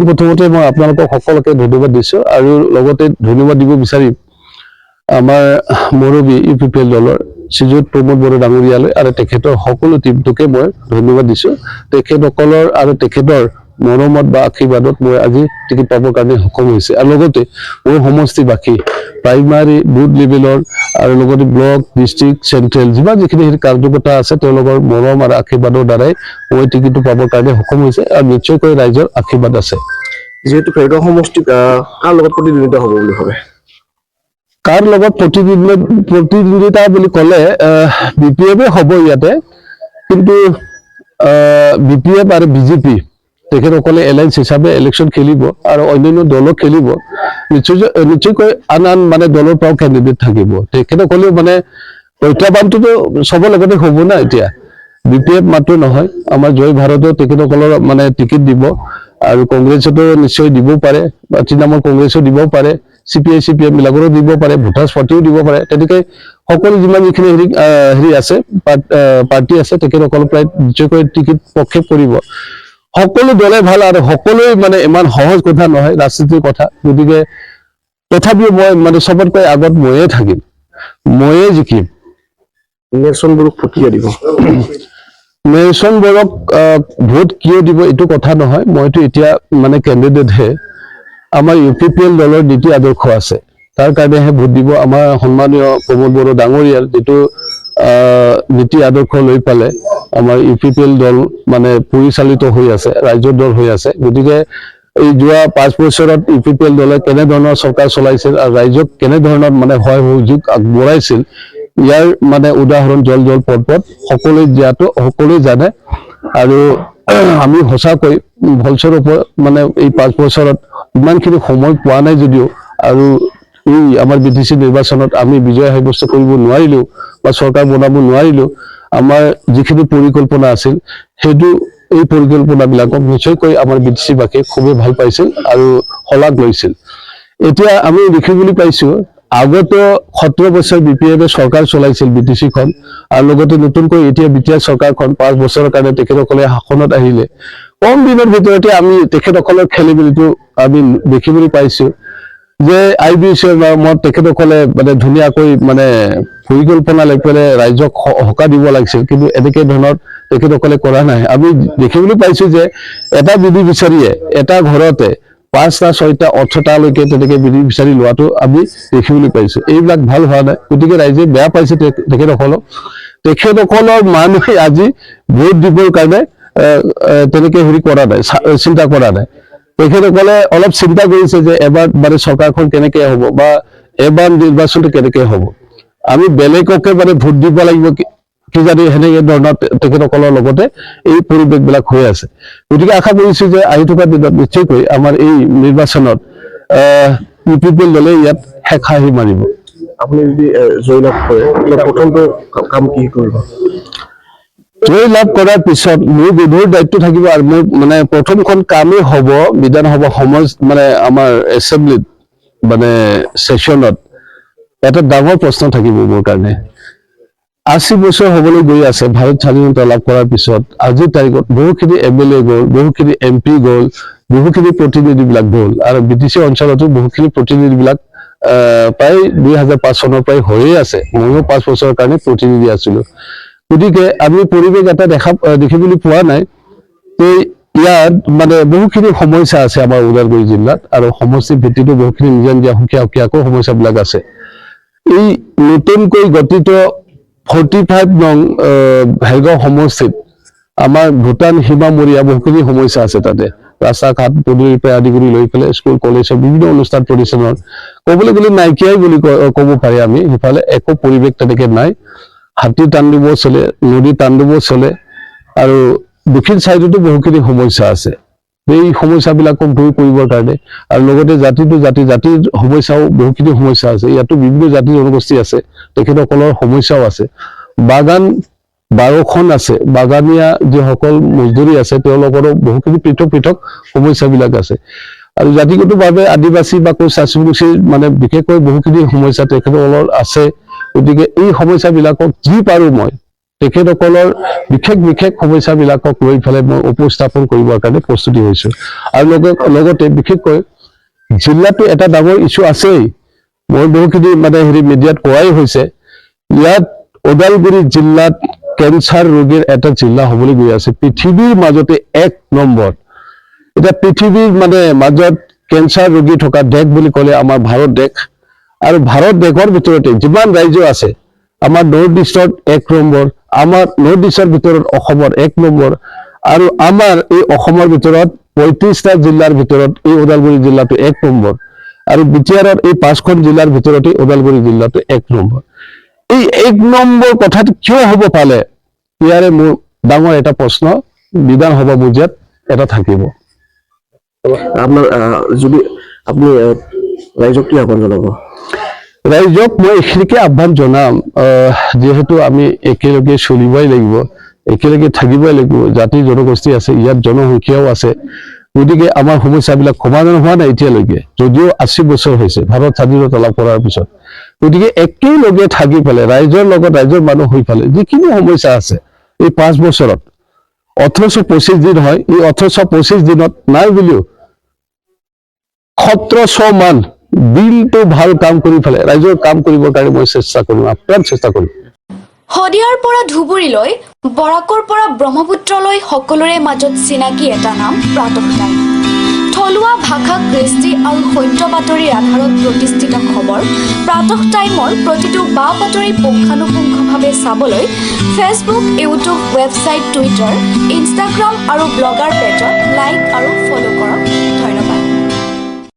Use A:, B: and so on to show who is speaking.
A: প্ৰথমতে মই আপোনালোকক সকলোকে ধন্যবাদ দিছোঁ আৰু লগতে ধন্যবাদ দিব বিচাৰিম আমাৰ মুৰব্বী UPPL দলৰ শ্ৰীযুত প্ৰমোদ বড়ো ডাঙৰীয়ালৈ আৰু তেখেতৰ সকলো টিমটোকে মই ধন্যবাদ দিছোঁ তেখেতসকলৰ আৰু তেখেতৰ মৰমত বা আশীৰ্বাদত মই আজি টিকেট পাবৰ কাৰণে সক্ষম হৈছে আৰু লগতে মোৰ সমষ্টিবাসী প্ৰাইমাৰী বুথ লেভেলৰ আৰু লগতে ব্লক ডিষ্ট্ৰিক্ট চেণ্ট্ৰেল যিখিনি কাৰ্যকৰ্তা আছে তেওঁলোকৰ মৰম আৰু আশীৰ্বাদৰ দ্বাৰাই মই টিকেটটো পাবৰ কাৰণে সক্ষম হৈছে আৰু নিশ্চয়কৈ ৰাইজৰ আশীৰ্বাদ আছে
B: যেহেতু ফেৰগাঁও সমষ্টি কাৰ লগত প্ৰতিদ্বন্দ্বিতা হ'ব বুলি ভাবে
A: কাৰ লগত প্ৰতিদ্বন্দ্বিতা বুলি ক'লে BPF হ'ব ইয়াতে কিন্তু BPF আৰু BJP তেখেতসকলে এলায়েন্স হিচাপে ইলেকশ্যন খেলিব আৰু অন্যান্য দলক খেলিব নিশ্চয়কৈ আন মানে দলৰ পৰাও কেণ্ডিডেট থাকিব তেখেতসকলেও মানে প্ৰত্যাহ্বানটোতো চবৰ লগতে হ'ব না এতিয়া BPF মাত্ৰ নহয় আমাৰ জয় ভাৰতৰ তেখেতসকলৰ মানে টিকেট দিব আৰু কংগ্ৰেছতো নিশ্চয় দিবও পাৰে বা তৃণমূল কংগ্ৰেছো দিব পাৰে CPI CPM বিলাকৰো দিব পাৰে ভোটাৰ্ছ পাৰ্টিও দিব পাৰে তেনেকৈ সকলো যিখিনি হেৰি আছে পাৰ্টি আছে তেখেতসকলৰ প্ৰায় নিশ্চয়কৈ টিকেট প্ৰক্ষেপ কৰিব সকলো দলে ভাল আৰু সকলোৱে মানে ইমান সহজ কথা নহয় ৰাজনীতিৰ কথা গতিকে তথাপিও মই মানে চবতকৈ আগত ময়ে থাকিম ময়ে জিকিম
B: নেলছন বড়োক কিয় দিব
A: নেলছন বড়োক ভোট কিয় দিব এইটো কথা নহয় মইতো এতিয়া মানে কেণ্ডিডেটহে আমাৰ UPPL দলৰ নীতি আদৰ্শ আছে তাৰ কাৰণেহে ভোট দিব আমাৰ সন্মানীয় প্ৰমোদ বড়ো ডাঙৰীয়াৰ যিটো নীতি আদৰ্শ লৈ পালে আমাৰ UPPL দল মানে পৰিচালিত হৈ আছে ৰাজ্যৰ দল হৈ আছে গতিকে এই যোৱা 5 বছৰত UPPL দলে কেনেধৰণৰ চৰকাৰ চলাইছিল আৰু ৰাইজক কেনেধৰণৰ মানে সহায় সহযোগ আগবঢ়াইছিল ইয়াৰ মানে উদাহৰণ জল পট সকলোৱে জানে আৰু আমি সঁচাকৈ ভলচৰ ওপৰত মানে এই 5 বছৰত ইমানখিনি সময় পোৱা নাই যদিও আৰু এই আমাৰ BTC নিৰ্বাচনত আমি বিজয় সাব্যস্ত কৰিব নোৱাৰিলো বা চৰকাৰ বনাব নোৱাৰিলো আমাৰ যিখিনি পৰিকল্পনা আছিল সেইটো এই পৰিকল্পনাবিলাকক নিশ্চয়কৈ আমাৰ BTC বাসীয়ে খুবেই ভাল পাইছিল আৰু শলাগ লৈছিল এতিয়া আমি দেখিবলৈ পাইছো আগতে 17 বছৰ BPF চৰকাৰ চলাইছিল BTC খন আৰু লগতে নতুনকৈ এতিয়া BTR চৰকাৰখন 5 বছৰৰ কাৰণে তেখেতসকলে শাসনত আহিলে কম দিনৰ ভিতৰতে আমি তেখেতসকলৰ খেলিমেলিটো আমি দেখিবলৈ পাইছো যে IBCৰ নামত তেখেতসকলে মানে ধুনীয়াকৈ মানে পৰিকল্পনা লৈ পেলাই ৰাইজক হকা দিব লাগিছিল কিন্তু এনেকে ধৰণৰ তেখেতসকলে কৰা নাই আমি দেখিবলৈ পাইছো যে এটা বিধি বিচাৰিয়ে এটা ঘৰতে 5টা 6টা 8টা লৈকে তেনেকে বিধি বিচাৰি লোৱাটো আমি দেখিবলৈ পাইছো এইবিলাক ভাল হোৱা নাই গতিকে ৰাইজে বেয়া পাইছে তেখেতসকলৰ মানুহে আজি ভোট দিবৰ কাৰণে তেনেকে হেৰি কৰা নাই চিন্তা কৰা নাই তেখেতসকলে অলপ চিন্তা কৰিছে যে এবাৰ মানে চৰকাৰখন কেনেকে হ'ব বা এবাৰ নিৰ্বাচনটো কেনেকে হ'ব আমি বেলেগকে মানে ভোট দিব লাগিব কি জানি হেনেকে ধৰণৰ তেখেতসকলৰ লগতে এই পৰিৱেশবিলাক হৈ আছে গতিকে আশা কৰিছো যে আহি থকা দিনত নিশ্চয়কৈ আমাৰ এই নিৰ্বাচনত UPPL দলে ইয়াত হেঁচা মাৰিব
B: আপুনি যদি জয়লাভ কৰে প্ৰথমটো কাম কি কৰিব
A: জয় লাভ কৰাৰ পিছত মোৰ গধুৰ দায়িত্ব থাকিব আৰু মোৰ মানে প্ৰথমখন কামেই হ'ব বিধানসভা সমাজ মানে আমাৰ এছেম্বলিত মানে সেশনত এটা ডাঙৰ প্ৰশ্ন থাকিব মোৰ কাৰণে 80 বছৰ হ'বলৈ গৈ আছে ভাৰত স্বাধীনতা লাভ কৰাৰ পিছত আজিৰ তাৰিখত বহুখিনি MLA গ'ল বহুখিনি MP গ'ল বহুখিনি প্ৰতিনিধিবিলাক গ'ল আৰু BTC অঞ্চলতো বহুখিনি প্ৰতিনিধিবিলাক প্ৰায় 2005 চনৰ পৰাই হৈয়ে আছে ময়ো 5 বছৰৰ কাৰণে প্ৰতিনিধি আছিলো গতিকে আমি পৰিৱেশ এটা দেখিবলৈ পোৱা নাই ইয়াত মানে বহুখিনি সমস্যা আছে আমাৰ ওদালগুৰি জিলাত আৰু সমষ্টি ভিত্তিতো বহুখিনি নিজা সুকীয়াকৈ সমস্যাবিলাক আছে এই নতুনকৈ গঠিত 45 নং ভেৰগাঁও সমষ্টিত আমাৰ ভূটান সীমামূৰীয়া বহুখিনি সমস্যা আছে তাতে ৰাস্তা ঘাট পদূলিৰ পৰা আদি কৰি লৈ পেলাই স্কুল কলেজৰ বিভিন্ন অনুষ্ঠান প্ৰতিষ্ঠানৰ ক'বলৈ গ'লে নাইকিয়াই বুলি ক'ব পাৰি আমি সিফালে একো পৰিৱেশ তেনেকে নাই হাতী তাণ্ডৱ চলে নদী তাণ্ডৱ চলে আৰু দক্ষিণ চাইডতো বহুখিনি সমস্যা আছে এই সমস্যাবিলাকক দূৰ কৰিবৰ কাৰণে আৰু লগতে জাতিৰ সমস্যাও বহুখিনি সমস্যা আছে ইয়াতো বিভিন্ন জাতি জনগোষ্ঠী আছে তেখেতসকলৰ সমস্যাও আছে বাগান 12খন আছে বাগানীয়া যিসকল মজদুৰি আছে তেওঁলোকৰো বহুখিনি পৃথক সমস্যাবিলাক আছে আৰু জাতিগতভাৱে আদিবাসী বা কোচ আদিবাসী মানে বিশেষকৈ বহুখিনি সমস্যা তেখেতসকলৰ আছে গতিকে এই সমস্যাবিলাকক যি পাৰো মই তেখেতসকলৰ বিশেষ সমস্যাবিলাকক লৈ পেলাই মই উপস্থাপন কৰিবৰ কাৰণে প্ৰস্তুতি হৈছোঁ আৰু লগতে বিশেষকৈ জিলাটো এটা ডাঙৰ ইছ্যু আছেই মই বহুখিনি মানে মিডিয়াত কোৱাই হৈছে ইয়াত ওদালগুৰি জিলাত কেঞ্চাৰ ৰোগীৰ এটা জিলা হ'বলৈ গৈ আছে পৃথিৱীৰ মাজতে 1 নম্বৰ এটা পৃথিৱীৰ মানে মাজত কেঞ্চাৰ ৰোগী থকা দেশ বুলি ক'লে আমাৰ ভাৰত দেশ আৰু ভাৰত দেশৰ ভিতৰতে যিমান ৰাজ্য আছে আমাৰ নৰ্থ ইষ্টত 1 নম্বৰ আমাৰ নৰ্থ ইষ্টৰ ভিতৰত অসমৰ 1 নম্বৰ আৰু আমাৰ এই অসমৰ ভিতৰত 35টা জিলাৰ ভিতৰত এই ওদালগুৰি জিলাটো 1 নম্বৰ আৰু বিটিআৰৰ এই 5খন জিলাৰ ভিতৰতে ওদালগুৰি জিলাটো 1 নম্বৰ এই 1 নম্বৰ কথাটো কিয় হ'ব পালে ইয়াৰে মোৰ ডাঙৰ এটা প্ৰশ্ন বিধানসভা বুজাত এটা থাকিব
B: আপোনাৰ যদি আপুনি ৰাইজক কি আহ্বান জনাব
A: ৰাইজক মই এইখিনিকে আহ্বান জনাম যিহেতু আমি একেলগে চলিবই লাগিব একেলগে থাকিবই লাগিব জাতি জনগোষ্ঠী আছে ইয়াত জনসংখ্যাও আছে গতিকে আমাৰ সমস্যাবিলাক সমাধান হোৱা নাই এতিয়ালৈকে যদিও 80 বছৰ হৈছে ভাৰত স্বাধীনতা লাভ কৰাৰ পিছত গতিকে একেলগে থাকি পেলাই ৰাইজৰ লগত ৰাইজৰ মানুহ হৈ পেলাই যিখিনি সমস্যা আছে এই 5 বছৰত 1825 দিন হয় এই 1825 দিনত নাই বুলিও 1700 মান দিনটো ভাল কাম কৰি পেলাই ৰাইজৰ কাম কৰিবৰ কাৰণে মই চেষ্টা কৰিম আপ্ৰাণ চেষ্টা কৰিম
C: শদিয়াৰ পৰা ধুবুৰীলৈ বৰাকৰ পৰা ব্ৰহ্মপুত্ৰলৈ সকলোৰে মাজত চিনাকি এটা নাম প্ৰাতঃ টাইম থলুৱা ভাষা কৃষ্টি আৰু সত্য বাতৰিৰ আধাৰত প্ৰতিষ্ঠিত খবৰ প্ৰাতঃ টাইমৰ প্ৰতিটো বা বাতৰি পুংখানুপুংখভাৱে চাবলৈ Facebook YouTube website Twitter Instagram আৰু ব্লগাৰ পেজত লাইক আৰু ফ'ল' কৰক